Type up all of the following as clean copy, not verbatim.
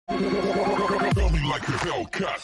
Tell me like a Hellcat.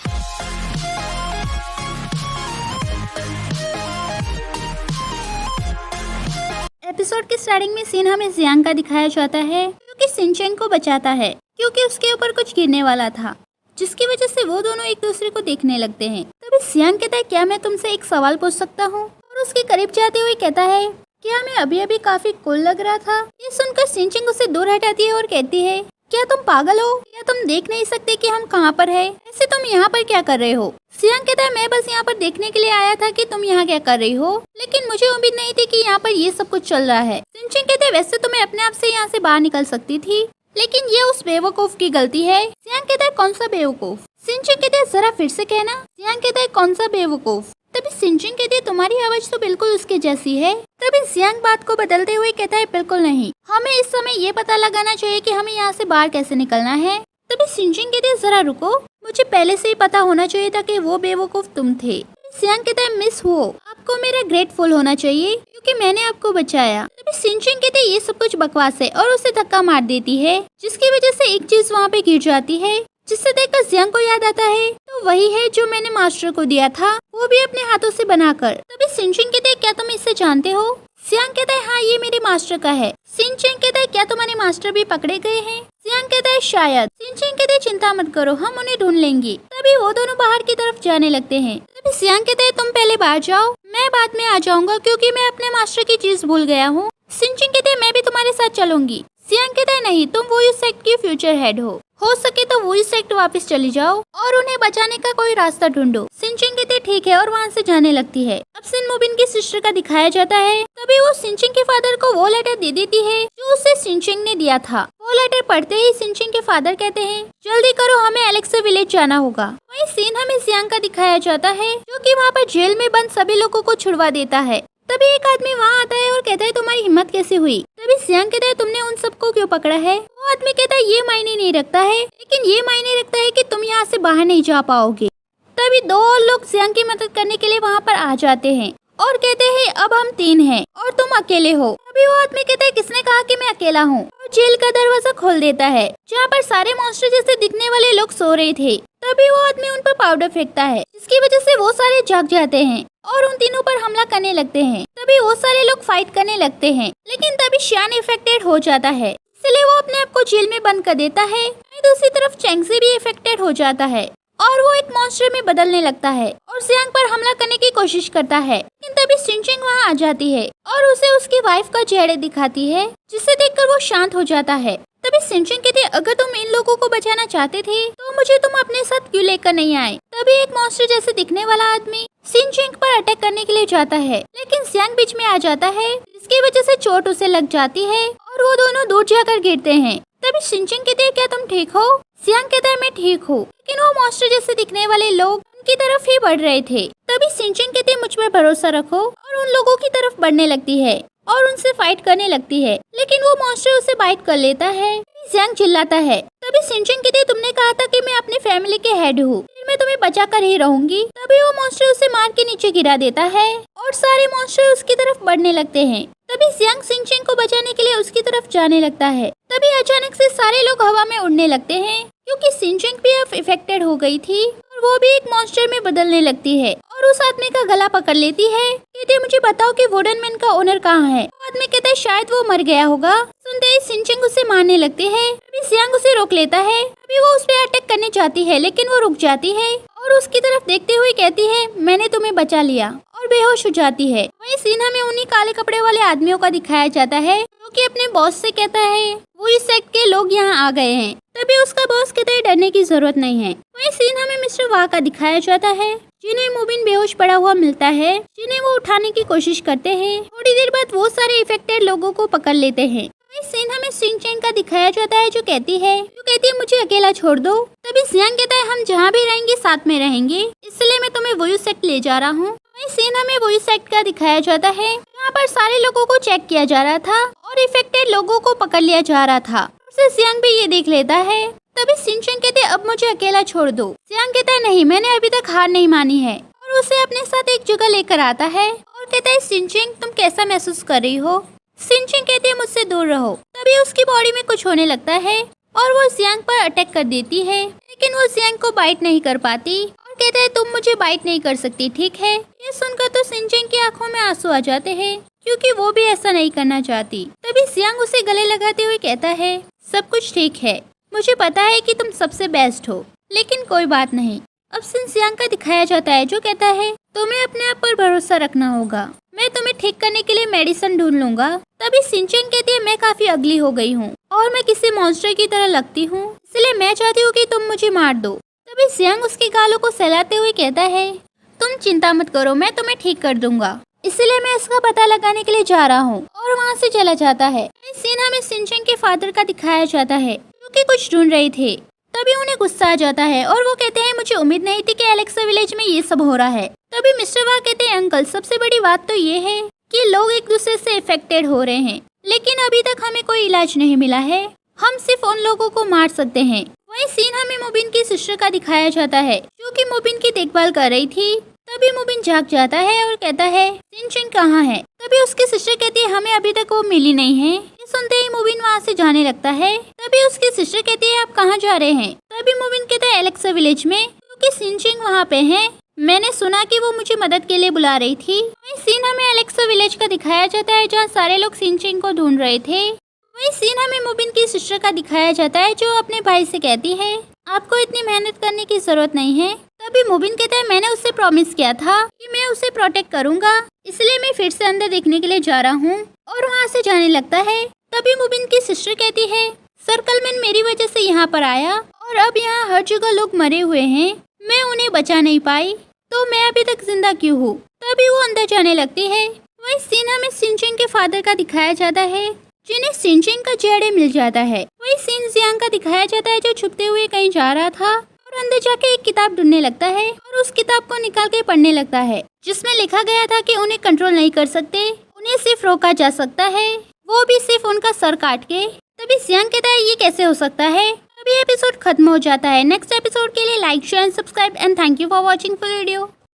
Episode के starting में scene हमें जियांग का दिखाया जाता है क्योंकि सिंचेन को बचाता है क्योंकि उसके ऊपर कुछ गिरने वाला था, जिसकी वजह से वो दोनों एक दूसरे को देखने लगते हैं। तभी जियांग कहता है, क्या मैं तुमसे एक सवाल पूछ सकता हूँ? और उसके करीब जाते हुए कहता है, क्या मैं अभी अभी काफी कूल लग रहा था? ये सुनकर सिंचेन उसे दूर हटाती है और कहती है, क्या तुम पागल हो? क्या तुम देख नहीं सकते कि हम कहाँ पर है? ऐसे तुम यहाँ पर क्या कर रहे हो? जियांग कहता है, मैं बस यहाँ पर देखने के लिए आया था कि तुम यहाँ क्या कर रही हो, लेकिन मुझे उम्मीद नहीं थी कि यहाँ पर ये सब कुछ चल रहा है। सिंचेन कहते हैं, वैसे तो मैं अपने आप से यहाँ से बाहर निकल सकती थी, लेकिन ये उस बेवकूफ की गलती है। जियांग कहता है, कौन सा बेवकूफ? सिंचेन कहते हैं, जरा फिर से कहना। जियांग कहता है, कौन सा बेवकूफ? तभी सिंचेन कहती है, तुम्हारी आवाज तो बिल्कुल उसके जैसी है। तभी जियांग बात को बदलते हुए कहता है, बिल्कुल नहीं, हमें इस समय ये पता लगाना चाहिए कि हमें यहाँ से बाहर कैसे निकलना है। तभी सिंचेन कहती है, जरा रुको, मुझे पहले से ही पता होना चाहिए था कि वो बेवकूफ तुम थे। जियांग कहता है, मिस हो, आपको मेरा ग्रेटफुल होना चाहिए क्योंकि मैंने आपको बचाया। तभी सिंचेन कहते हैं, ये सब कुछ बकवास है और उसे धक्का मार देती है, जिसकी वजह से एक चीज वहाँ पे गिर जाती है, जिससे देखकर जियांग को याद आता है, तो वही है जो मैंने मास्टर को दिया था, वो भी अपने हाथों से बनाकर। तभी सिंचेन कहते हैं, क्या तुम इसे जानते हो? जियांग कहता है, हाँ, ये मेरे मास्टर का है। सिंचेन कहता है, क्या तुम्हारे मास्टर भी पकड़े गए हैं? जियांग कहता है, शायद। सिंचेन कहते हैं, चिंता मत करो, हम उन्हें ढूंढ लेंगे। तभी वो दोनों बाहर की तरफ जाने लगते हैं। तभी जियांग कहता है, तुम पहले बाहर जाओ, मैं बाद में आ जाऊंगा क्योंकि मैं अपने मास्टर की चीज भूल गया हूँ। सिंचेन कहते हैं, मैं भी तुम्हारे साथ चलूंगी। जियांग कहता है, नहीं, तुम वो इस सेक्ट की फ्यूचर हेड हो सके तो वो इस सेक्ट वापस चली जाओ और उन्हें बचाने का कोई रास्ता ढूंढो। सिंचेन कहते हैं, ठीक है, और वहाँ से जाने लगती है। अब सिन मुबिन की सिस्टर का दिखाया जाता है। तभी वो सिंचेन के फादर को वो लेटर दे देती है जो उसे सिंचेन ने दिया था। वो लेटर पढ़ते ही सिंचेन के फादर कहते हैं, जल्दी करो, हमें एलेक्सा विलेज जाना होगा। वही सीन हमें जियांग का दिखाया जाता है जो कि वहाँ पर जेल में बंद सभी लोगों को छुड़वा देता है। तभी एक आदमी वहाँ आता है और कहता है, तुम्हारी हिम्मत कैसे हुई? तभी जियांग कहता है, तुमने उन सबको क्यों पकड़ा है? वो आदमी कहता है, ये मायने नहीं रखता है, लेकिन ये मायने रखता है कि तुम यहाँ से बाहर नहीं जा पाओगे। तभी दो और लोग जियांग की मदद करने के लिए वहाँ पर आ जाते हैं और कहते हैं, अब हम 3 हैं और तुम अकेले हो। तभी वो आदमी कहता है, किसने कहा कि मैं अकेला हूँ? और जेल का दरवाजा खोल देता है जहाँ पर सारे मॉन्स्टर जैसे दिखने वाले लोग सो रहे थे। तभी वो आदमी उन पर पाउडर फेंकता है, जिसकी वजह से वो सारे जाग जाते हैं और उन तीनों पर हमला करने लगते हैं। तभी वो सारे लोग फाइट करने लगते हैं, लेकिन तभी शान इफेक्टेड हो जाता है, इसलिए वो अपने आप को जेल में बंद कर देता है। दूसरी तरफ चेंगजी भी इफेक्टेड हो जाता है और वो एक मॉन्स्टर में बदलने लगता है और जियांग पर हमला करने की कोशिश करता है, लेकिन तभी सिंचेन वहाँ आ जाती है और उसे उसकी वाइफ का चेहरा दिखाती है, जिसे देखकर वो शांत हो जाता है। तभी सिंचेन कहते हैं, अगर तुम इन लोगों को बचाना चाहते थे तो मुझे तुम अपने साथ क्यों लेकर नहीं आए? तभी एक मॉन्स्टर जैसे दिखने वाला आदमी सिंचेन पर अटैक करने के लिए जाता है, लेकिन जियांग बीच में आ जाता है, जिसकी वजह से चोट उसे लग जाती है और वो दोनों दूर जाकर गिरते हैं। तभी सिंचेन कहते हैं, क्या तुम ठीक हो? जियांग कहता है, मैं ठीक हूँ, लेकिन वो मॉन्स्टर जैसे दिखने वाले लोग उनकी तरफ ही बढ़ रहे थे। तभी सिंचेन कहते हैं, मुझ पर भरोसा रखो, और उन लोगों की तरफ बढ़ने लगती है और उनसे फाइट करने लगती है, लेकिन वो मॉन्स्टर उसे बाइट कर लेता है। जियांग चिल्लाता है। तभी सिंचेन कहते हैं, तुमने कहा था कि मैं अपनी फैमिली के हेड हूँ, फिर मैं तुम्हें बचा कर ही रहूंगी। तभी वो मॉन्स्टर उसे मार के नीचे गिरा देता है और सारे मॉन्स्टर उसकी तरफ बढ़ने लगते हैं। तभी जियांग सिंचेन को बचाने के लिए उसकी तरफ जाने लगता है। तभी अचानक से सारे लोग हवा में उड़ने लगते हैं क्योंकि सिंचेन भी अब इफेक्टेड हो गई थी और वो भी एक मॉन्स्टर में बदलने लगती है और उस आदमी का गला पकड़ लेती है। कहते, मुझे बताओ कि वुडन मैन का ओनर कहाँ है? वो आदमी कहता है, शायद वो मर गया होगा। सुनते ही सिंचेन उसे मारने लगते हैं। तभी जियांग उसे रोक लेता है। तभी वो उस पर अटैक करने जाती है, लेकिन वो रुक जाती है और उसकी तरफ देखते हुए कहती है, मैंने तुम्हें बचा लिया, और बेहोश हो जाती है। वही सीन हमें उन्हीं काले कपड़े वाले आदमियों का दिखाया जाता है जो कि अपने बॉस से कहता है, वो इस सेक्ट के लोग यहाँ आ गए हैं। तभी उसका बॉस कहता है, डरने की जरूरत नहीं है। वही सीन हमें मिस्टर वाह का दिखाया जाता है, जिन्हें मुबिन बेहोश पड़ा हुआ मिलता है, जिन्हें वो उठाने की कोशिश करते हैं। थोड़ी देर बाद वो सारे इफेक्टेड लोगों को पकड़ लेते हैं। वही सीन हमें सिंचेन का दिखाया जाता है जो कहती है, मुझे अकेला छोड़ दो। तभी जियांग कहता है, हम जहाँ भी रहेंगे साथ में रहेंगे, इसलिए मैं तुम्हें वही सेक्ट ले जा रहा हूँ। वही सीन हमें वही सेक्ट का दिखाया जाता है, यहाँ पर सारे लोगों को चेक किया जा रहा था और इफेक्टेड लोगों को पकड़ लिया जा रहा था। उसे जियांग भी ये देख लेता है। तभी सिंचेन कहते, अब मुझे अकेला छोड़ दो। जियांग कहता है, नहीं, मैंने अभी तक हार नहीं मानी है, और उसे अपने साथ एक जगह लेकर आता है और कहता है, सिंचेन, तुम कैसा महसूस कर रही हो? सिंचेन कहते हैं, मुझसे दूर रहो। तभी उसकी बॉडी में कुछ होने लगता है। और वो जियांग पर अटैक कर देती है, लेकिन वो जियांग को बाइट नहीं कर पाती और कहता है तुम मुझे बाइट नहीं कर सकती, ठीक है। ये सुनकर तो सिंचेन की आंखों में आंसू आ जाते हैं, क्योंकि वो भी ऐसा नहीं करना चाहती। तभी जियांग उसे गले लगाते हुए कहता है सब कुछ ठीक है, मुझे पता है कि तुम सबसे बेस्ट हो, लेकिन कोई बात नहीं। अब जियांग का दिखाया जाता है जो कहता है तुम्हें अपने आप पर भरोसा रखना होगा, मैं तुम्हें ठीक करने के लिए मेडिसिन ढूंढ लूंगा। तभी सिंचेन कहती है मैं काफी अगली हो गई हूँ और मैं किसी मॉन्स्टर की तरह लगती हूँ, इसलिए मैं चाहती हूँ कि तुम मुझे मार दो। तभी जियांग उसके गालों को सहलाते हुए कहता है तुम चिंता मत करो, मैं तुम्हें ठीक कर दूंगा, इसलिए मैं इसका पता लगाने के लिए जा रहा हूँ, और वहाँ से चला जाता है। इस सीन में सिंचेन के फादर का दिखाया जाता है जो कि कुछ ढूंढ रहे थे। तभी उन्हें गुस्सा आ जाता है और वो कहते हैं मुझे उम्मीद नहीं थी कि एलेक्सा विलेज में ये सब हो रहा है। तभी मिस्टर वाह कहते हैं अंकल सबसे बड़ी बात तो ये है कि लोग एक दूसरे से इफेक्टेड हो रहे हैं, लेकिन अभी तक हमें कोई इलाज नहीं मिला है, हम सिर्फ उन लोगों को मार सकते हैं। वही सीन हमें मुबिन की सिस्टर का दिखाया जाता है जो कि मुबिन की देखभाल कर रही थी। तभी मुबिन जाग जाता है और कहता है सिंचेन कहाँ है। तभी उसकी सिस्टर कहती है हमें अभी तक वो मिली नहीं है। ये सुनते ही मुबिन वहाँ से जाने लगता है। तभी उसकी सिस्टर कहती है आप कहाँ जा रहे हैं। तभी मुबिन कहता है एलेक्सा विलेज में, क्योंकि सिंचेन वहाँ पे है, मैंने सुना कि वो मुझे मदद के लिए बुला रही थी। वही सीन हमें एलेक्सा विलेज का दिखाया जाता है जहाँ सारे लोग सिंचेन को ढूंढ रहे थे। वही सीन हमें मुबिन की सिस्टर का दिखाया जाता है जो अपने भाई से कहती है आपको इतनी मेहनत करने की जरूरत नहीं है। तभी मुबिन कहता है मैंने उससे प्रॉमिस किया था कि मैं उसे प्रोटेक्ट करूंगा, इसलिए मैं फिर से अंदर देखने के लिए जा रहा हूँ, और वहाँ से जाने लगता है। तभी मुबिन की सिस्टर कहती है सर्कलमैन मेरी वजह से यहाँ पर आया और अब यहाँ हर जगह लोग मरे हुए हैं, मैं उन्हें बचा नहीं पाई, तो मैं अभी तक जिंदा क्यों हूँ। तभी वो अंदर जाने लगती है। वही सीन हमें सिंचेन के फादर का दिखाया जाता है जिन्हें सिंचेन का जेडे मिल जाता है। वही सीन जियांग का दिखाया जाता है जो छुपते हुए कहीं जा रहा था और अंदर जाके एक किताब ढूंढने लगता है और उस किताब को निकाल के पढ़ने लगता है, जिसमें लिखा गया था कि उन्हें कंट्रोल नहीं कर सकते, उन्हें सिर्फ रोका जा सकता है, वो भी सिर्फ उनका सर काट के। तभी जियांग कहता है ये कैसे हो सकता है। तभी एपिसोड खत्म हो जाता है। नेक्स्ट एपिसोड के लिए like share and subscribe and thank you for watching full video.